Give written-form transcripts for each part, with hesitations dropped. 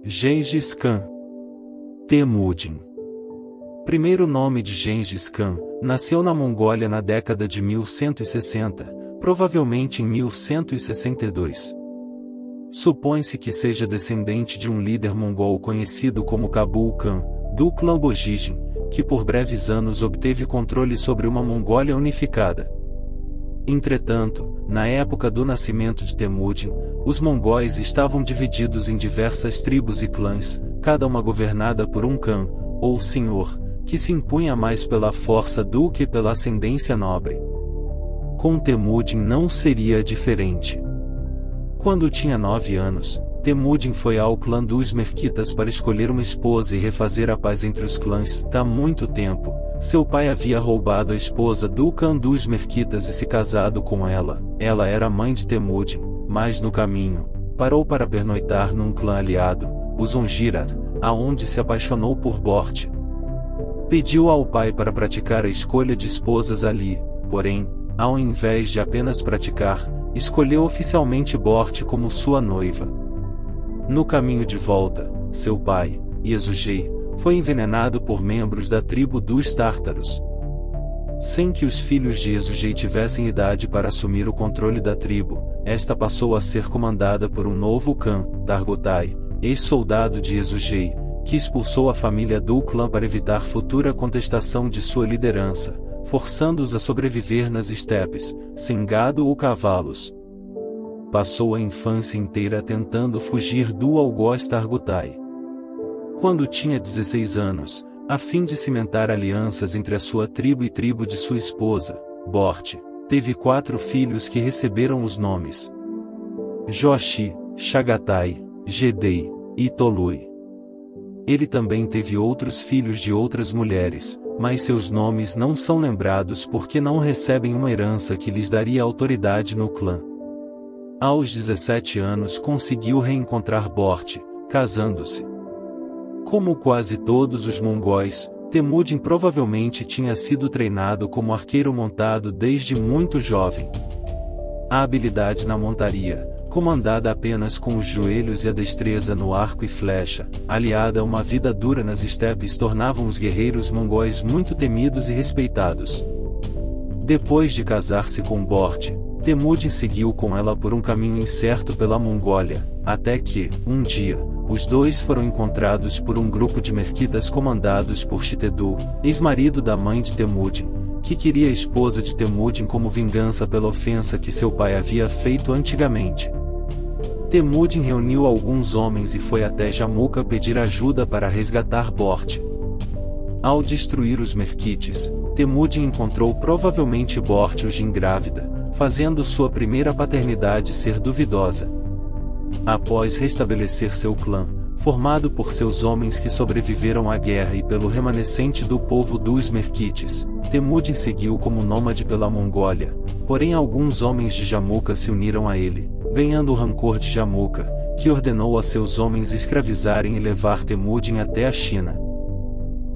Gengis Khan. Temujin. Primeiro nome de Gengis Khan, nasceu na Mongólia na década de 1160, provavelmente em 1162. Supõe-se que seja descendente de um líder mongol conhecido como Kabul Khan, do clã Bogigin, que por breves anos obteve controle sobre uma Mongólia unificada. Entretanto, na época do nascimento de Temujin, os mongóis estavam divididos em diversas tribos e clãs, cada uma governada por um Khan, ou senhor, que se impunha mais pela força do que pela ascendência nobre. Com Temujin não seria diferente. Quando tinha 9 anos, Temujin foi ao clã dos Merquitas para escolher uma esposa e refazer a paz entre os clãs. Há muito tempo, seu pai havia roubado a esposa do clã dos Merquitas e se casado com ela. Ela era mãe de Temujin, mas no caminho, parou para pernoitar num clã aliado, os Ongirat, aonde se apaixonou por Bort. Pediu ao pai para praticar a escolha de esposas ali, porém, ao invés de apenas praticar, escolheu oficialmente Bort como sua noiva. No caminho de volta, seu pai, Yesugei, foi envenenado por membros da tribo dos Tártaros. Sem que os filhos de Yesugei tivessem idade para assumir o controle da tribo, esta passou a ser comandada por um novo Khan, Targotai, ex-soldado de Yesugei, que expulsou a família do clã para evitar futura contestação de sua liderança, forçando-os a sobreviver nas estepes, sem gado ou cavalos. Passou a infância inteira tentando fugir do algoz Targotai. Quando tinha 16 anos, a fim de cimentar alianças entre a sua tribo e tribo de sua esposa, Bort, teve 4 filhos que receberam os nomes Joshi, Chagatai, Gedei e Tolui. Ele também teve outros filhos de outras mulheres, mas seus nomes não são lembrados porque não recebem uma herança que lhes daria autoridade no clã. Aos 17 anos conseguiu reencontrar Bort, casando-se. Como quase todos os mongóis, Temujin provavelmente tinha sido treinado como arqueiro montado desde muito jovem. A habilidade na montaria, comandada apenas com os joelhos e a destreza no arco e flecha, aliada a uma vida dura nas estepes, tornavam os guerreiros mongóis muito temidos e respeitados. Depois de casar-se com Bort, Temujin seguiu com ela por um caminho incerto pela Mongólia, até que, um dia, os dois foram encontrados por um grupo de merquitas comandados por Shitedu, ex-marido da mãe de Temujin, que queria a esposa de Temujin como vingança pela ofensa que seu pai havia feito antigamente. Temujin reuniu alguns homens e foi até Jamuka pedir ajuda para resgatar Bort. Ao destruir os merquites, Temujin encontrou provavelmente Bort Ujin grávida, fazendo sua primeira paternidade ser duvidosa. Após restabelecer seu clã, formado por seus homens que sobreviveram à guerra e pelo remanescente do povo dos Merquites, Temujin seguiu como nômade pela Mongólia, porém alguns homens de Jamuka se uniram a ele, ganhando o rancor de Jamuka, que ordenou a seus homens escravizarem e levar Temujin até a China.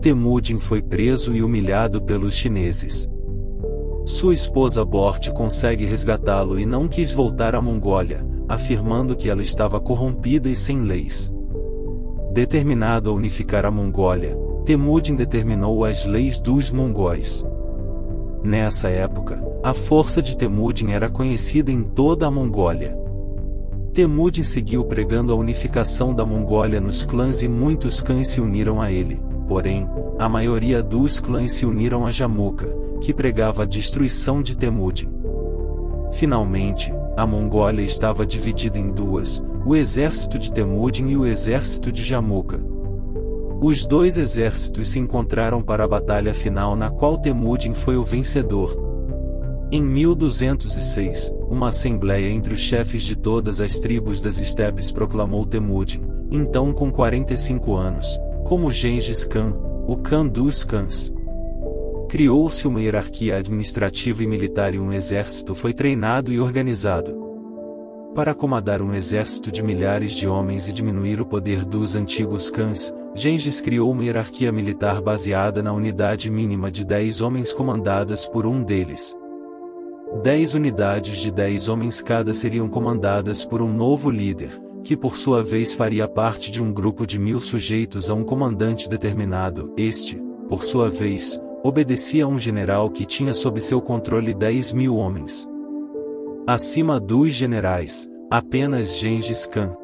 Temujin foi preso e humilhado pelos chineses. Sua esposa Bort consegue resgatá-lo e não quis voltar à Mongólia, afirmando que ela estava corrompida e sem leis. Determinado a unificar a Mongólia, Temujin determinou as leis dos mongóis. Nessa época, a força de Temujin era conhecida em toda a Mongólia. Temujin seguiu pregando a unificação da Mongólia nos clãs e muitos clãs se uniram a ele, porém, a maioria dos clãs se uniram a Jamuka, que pregava a destruição de Temujin. Finalmente, a Mongólia estava dividida em duas, o exército de Temujin e o exército de Jamuka. Os dois exércitos se encontraram para a batalha final na qual Temujin foi o vencedor. Em 1206, uma assembleia entre os chefes de todas as tribos das estepes proclamou Temujin, então com 45 anos, como Gengis Khan, o Khan dos Khans. Criou-se uma hierarquia administrativa e militar e um exército foi treinado e organizado. Para acomodar um exército de milhares de homens e diminuir o poder dos antigos Khans, Gengis criou uma hierarquia militar baseada na unidade mínima de 10 homens comandadas por um deles. 10 unidades de 10 homens cada seriam comandadas por um novo líder, que por sua vez faria parte de um grupo de 1000 sujeitos a um comandante determinado. Este, por sua vez, obedecia a um general que tinha sob seu controle 10.000 homens. Acima dos generais, apenas Gengis Khan.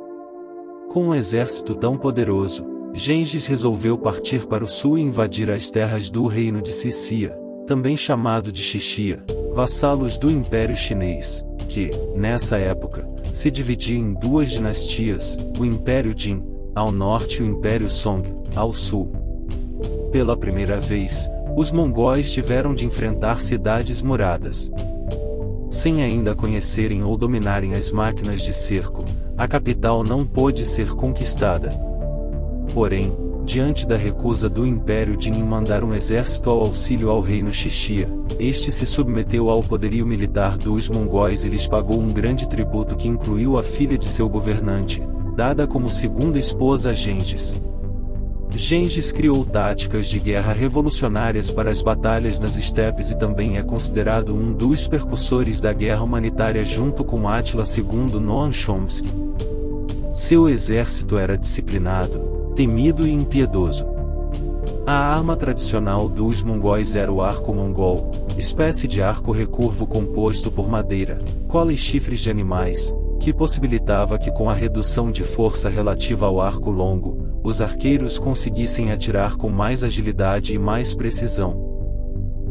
Com um exército tão poderoso, Gengis resolveu partir para o sul e invadir as terras do reino de Sicília, também chamado de Xixia, vassalos do Império Chinês, que, nessa época, se dividia em duas dinastias, o Império Jin, ao norte e o Império Song, ao sul. Pela primeira vez, os mongóis tiveram de enfrentar cidades muradas. Sem ainda conhecerem ou dominarem as máquinas de cerco, a capital não pôde ser conquistada. Porém, diante da recusa do Império Jin em mandar um exército ao auxílio ao reino Xixia, este se submeteu ao poderio militar dos mongóis e lhes pagou um grande tributo que incluiu a filha de seu governante, dada como segunda esposa a Gengis. Gengis criou táticas de guerra revolucionárias para as batalhas nas estepes e também é considerado um dos precursores da guerra humanitária junto com Átila II Noam Chomsky. Seu exército era disciplinado, temido e impiedoso. A arma tradicional dos mongóis era o arco mongol, espécie de arco recurvo composto por madeira, cola e chifres de animais, que possibilitava que com a redução de força relativa ao arco longo, os arqueiros conseguissem atirar com mais agilidade e mais precisão.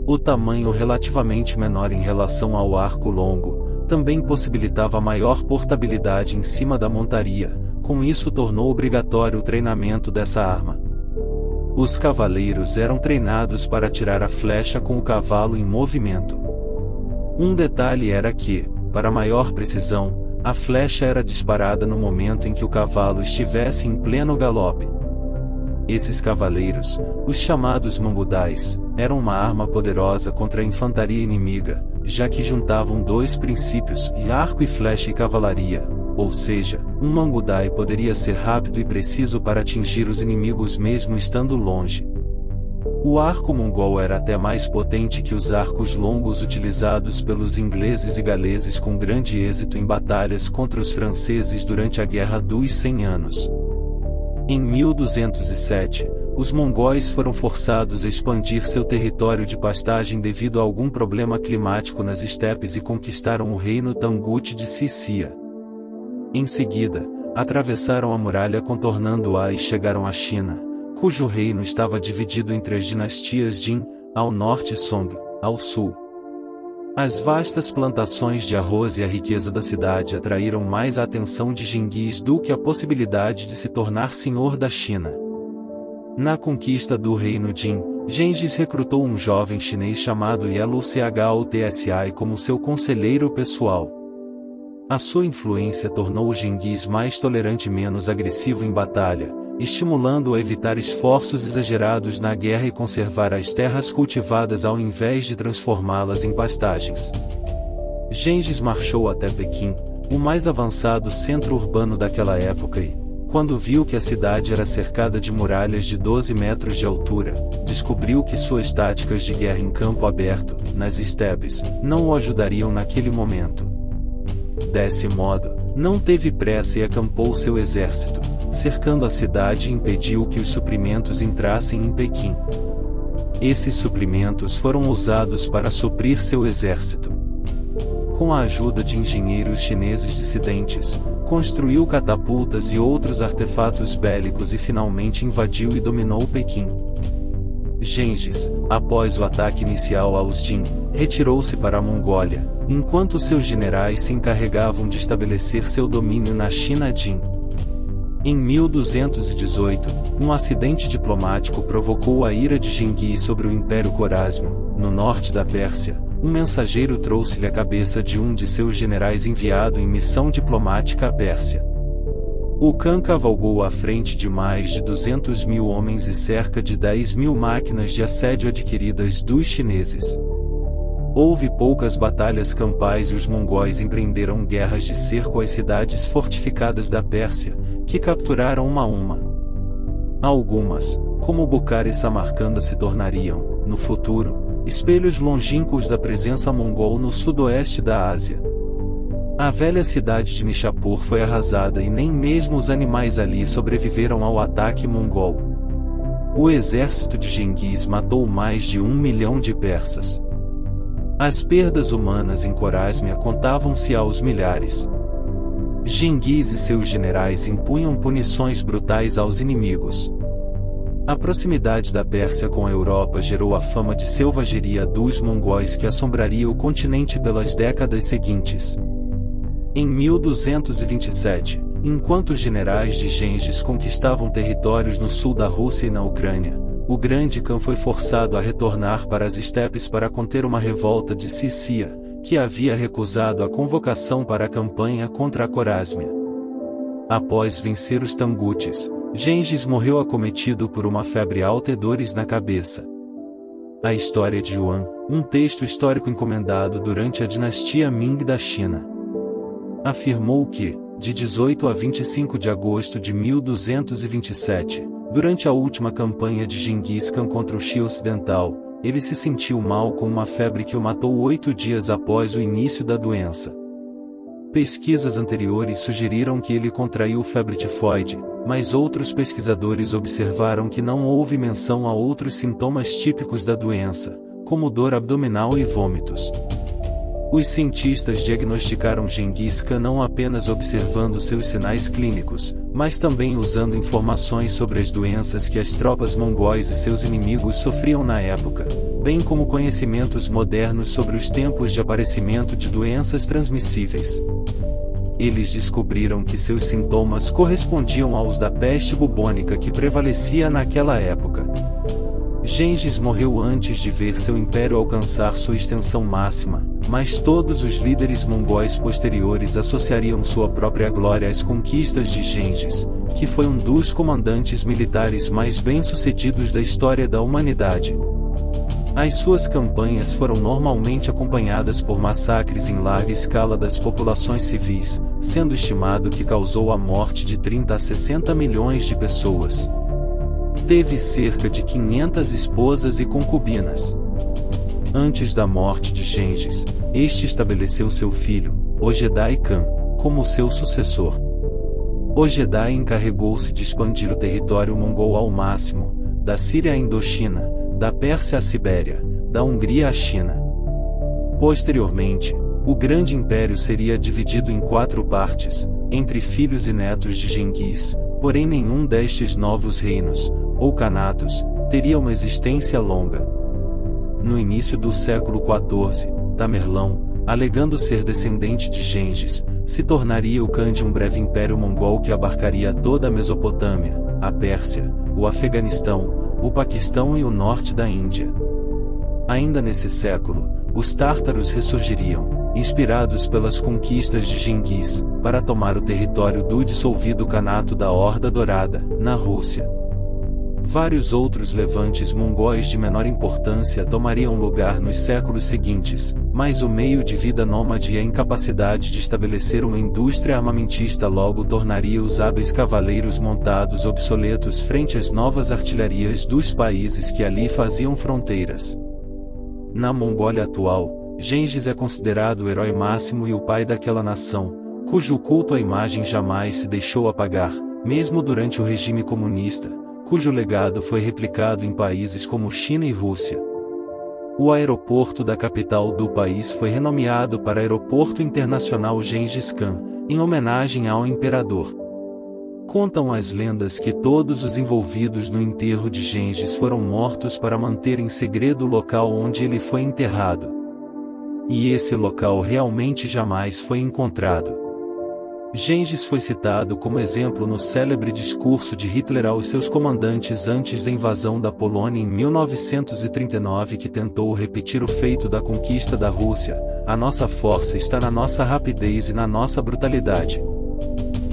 O tamanho relativamente menor em relação ao arco longo, também possibilitava maior portabilidade em cima da montaria, com isso tornou obrigatório o treinamento dessa arma. Os cavaleiros eram treinados para atirar a flecha com o cavalo em movimento. Um detalhe era que, para maior precisão, a flecha era disparada no momento em que o cavalo estivesse em pleno galope. Esses cavaleiros, os chamados mongudais, eram uma arma poderosa contra a infantaria inimiga, já que juntavam dois princípios, arco e flecha e cavalaria, ou seja, um mongudai poderia ser rápido e preciso para atingir os inimigos mesmo estando longe. O arco mongol era até mais potente que os arcos longos utilizados pelos ingleses e galeses com grande êxito em batalhas contra os franceses durante a Guerra dos 100 Anos. Em 1207, os mongóis foram forçados a expandir seu território de pastagem devido a algum problema climático nas estepes e conquistaram o reino Tangut de Sicília. Em seguida, atravessaram a muralha contornando-a e chegaram à China, cujo reino estava dividido entre as dinastias Jin, ao norte e Song, ao sul. As vastas plantações de arroz e a riqueza da cidade atraíram mais a atenção de Genghis do que a possibilidade de se tornar senhor da China. Na conquista do reino Jin, Gengis recrutou um jovem chinês chamado Yelu Choutsi como seu conselheiro pessoal. A sua influência tornou Genghis mais tolerante e menos agressivo em batalha, estimulando-o a evitar esforços exagerados na guerra e conservar as terras cultivadas ao invés de transformá-las em pastagens. Gengis marchou até Pequim, o mais avançado centro urbano daquela época e, quando viu que a cidade era cercada de muralhas de 12 metros de altura, descobriu que suas táticas de guerra em campo aberto, nas estepes, não o ajudariam naquele momento. Desse modo, não teve pressa e acampou seu exército, cercando a cidade e impediu que os suprimentos entrassem em Pequim. Esses suprimentos foram usados para suprir seu exército. Com a ajuda de engenheiros chineses dissidentes, construiu catapultas e outros artefatos bélicos e finalmente invadiu e dominou Pequim. Gengis, após o ataque inicial aos Jin, retirou-se para a Mongólia, enquanto seus generais se encarregavam de estabelecer seu domínio na China Jin. Em 1218, um acidente diplomático provocou a ira de Genghis sobre o Império Khorásmio, no norte da Pérsia. Um mensageiro trouxe-lhe a cabeça de um de seus generais enviado em missão diplomática à Pérsia. O Khan cavalgou à frente de mais de 200.000 homens e cerca de 10.000 máquinas de assédio adquiridas dos chineses. Houve poucas batalhas campais e os mongóis empreenderam guerras de cerco às cidades fortificadas da Pérsia, que capturaram uma a uma. Algumas, como Bukhara e Samarcanda, se tornariam, no futuro, espelhos longínquos da presença mongol no sudoeste da Ásia. A velha cidade de Nishapur foi arrasada e nem mesmo os animais ali sobreviveram ao ataque mongol. O exército de Genghis matou mais de 1 milhão de persas. As perdas humanas em Khorasmia contavam-se aos milhares. Genghis e seus generais impunham punições brutais aos inimigos. A proximidade da Pérsia com a Europa gerou a fama de selvageria dos mongóis que assombraria o continente pelas décadas seguintes. Em 1227, enquanto os generais de Gengis conquistavam territórios no sul da Rússia e na Ucrânia, o grande Khan foi forçado a retornar para as estepes para conter uma revolta de Sissia, que havia recusado a convocação para a campanha contra a Khorasmia. Após vencer os Tangutis, Gengis morreu acometido por uma febre alta e dores na cabeça. A História de Yuan, um texto histórico encomendado durante a dinastia Ming da China, afirmou que, de 18 a 25 de agosto de 1227, durante a última campanha de Genghis Khan contra o Xi Ocidental, ele se sentiu mal com uma febre que o matou 8 dias após o início da doença. Pesquisas anteriores sugeriram que ele contraiu febre tifoide, mas outros pesquisadores observaram que não houve menção a outros sintomas típicos da doença, como dor abdominal e vômitos. Os cientistas diagnosticaram Genghis Khan não apenas observando seus sinais clínicos, mas também usando informações sobre as doenças que as tropas mongóis e seus inimigos sofriam na época, bem como conhecimentos modernos sobre os tempos de aparecimento de doenças transmissíveis. Eles descobriram que seus sintomas correspondiam aos da peste bubônica que prevalecia naquela época. Gengis morreu antes de ver seu império alcançar sua extensão máxima, mas todos os líderes mongóis posteriores associariam sua própria glória às conquistas de Gengis, que foi um dos comandantes militares mais bem-sucedidos da história da humanidade. As suas campanhas foram normalmente acompanhadas por massacres em larga escala das populações civis, sendo estimado que causou a morte de 30 a 60 milhões de pessoas. Teve cerca de 500 esposas e concubinas. Antes da morte de Gengis, este estabeleceu seu filho, Ogedai Khan, como seu sucessor. Ogedai encarregou-se de expandir o território mongol ao máximo, da Síria à Indochina, da Pérsia à Sibéria, da Hungria à China. Posteriormente, o grande império seria dividido em 4 partes, entre filhos e netos de Genghis, porém nenhum destes novos reinos, ou canatos, teria uma existência longa. No início do século XIV, Tamerlão, alegando ser descendente de Gengis, se tornaria o Khan de um breve império mongol que abarcaria toda a Mesopotâmia, a Pérsia, o Afeganistão, o Paquistão e o norte da Índia. Ainda nesse século, os tártaros ressurgiriam, inspirados pelas conquistas de Genghis, para tomar o território do dissolvido Kanato da Horda Dourada, na Rússia. Vários outros levantes mongóis de menor importância tomariam lugar nos séculos seguintes, mas o meio de vida nômade e a incapacidade de estabelecer uma indústria armamentista logo tornaria os hábeis cavaleiros montados obsoletos frente às novas artilharias dos países que ali faziam fronteiras. Na Mongólia atual, Gengis é considerado o herói máximo e o pai daquela nação, cujo culto à imagem jamais se deixou apagar, mesmo durante o regime comunista, cujo legado foi replicado em países como China e Rússia. O aeroporto da capital do país foi renomeado para Aeroporto Internacional Gengis Khan, em homenagem ao imperador. Contam as lendas que todos os envolvidos no enterro de Gengis foram mortos para manter em segredo o local onde ele foi enterrado. E esse local realmente jamais foi encontrado. Gengis foi citado como exemplo no célebre discurso de Hitler aos seus comandantes antes da invasão da Polônia em 1939, que tentou repetir o feito da conquista da Rússia: "A nossa força está na nossa rapidez e na nossa brutalidade."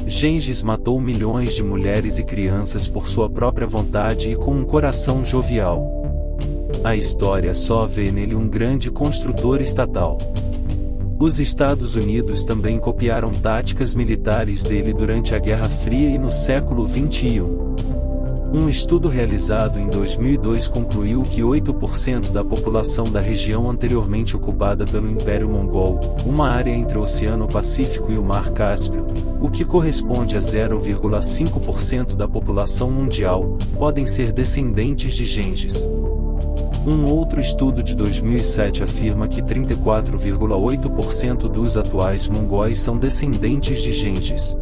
Gengis matou milhões de mulheres e crianças por sua própria vontade e com um coração jovial. A história só vê nele um grande construtor estatal. Os Estados Unidos também copiaram táticas militares dele durante a Guerra Fria e no século XXI. Um estudo realizado em 2002 concluiu que 8% da população da região anteriormente ocupada pelo Império Mongol, uma área entre o Oceano Pacífico e o Mar Cáspio, o que corresponde a 0,5% da população mundial, podem ser descendentes de Gengis. Um outro estudo de 2007 afirma que 34,8% dos atuais mongóis são descendentes de Gengis.